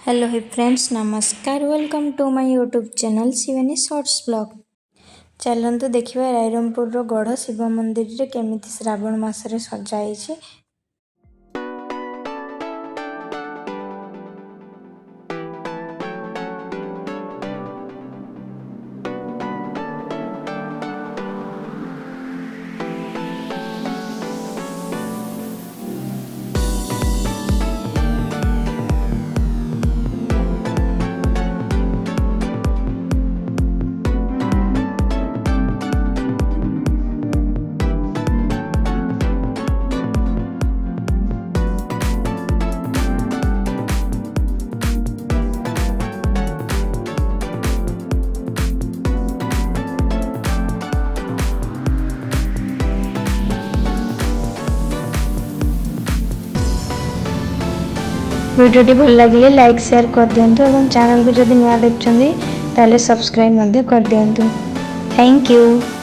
Hello hi friends, नमस्कार। Welcome to my YouTube channel Shivani shorts blog. चलते देखिए रायरंगपुर गढ़ शिव मंदिर रे केमिति श्रावण मासरे सजाई। वीडियोटी भल लगे लाइक शेयर कर दिंतु और चैनल को जब नया देखते सब्सक्राइब कर दिंतु। Thank you.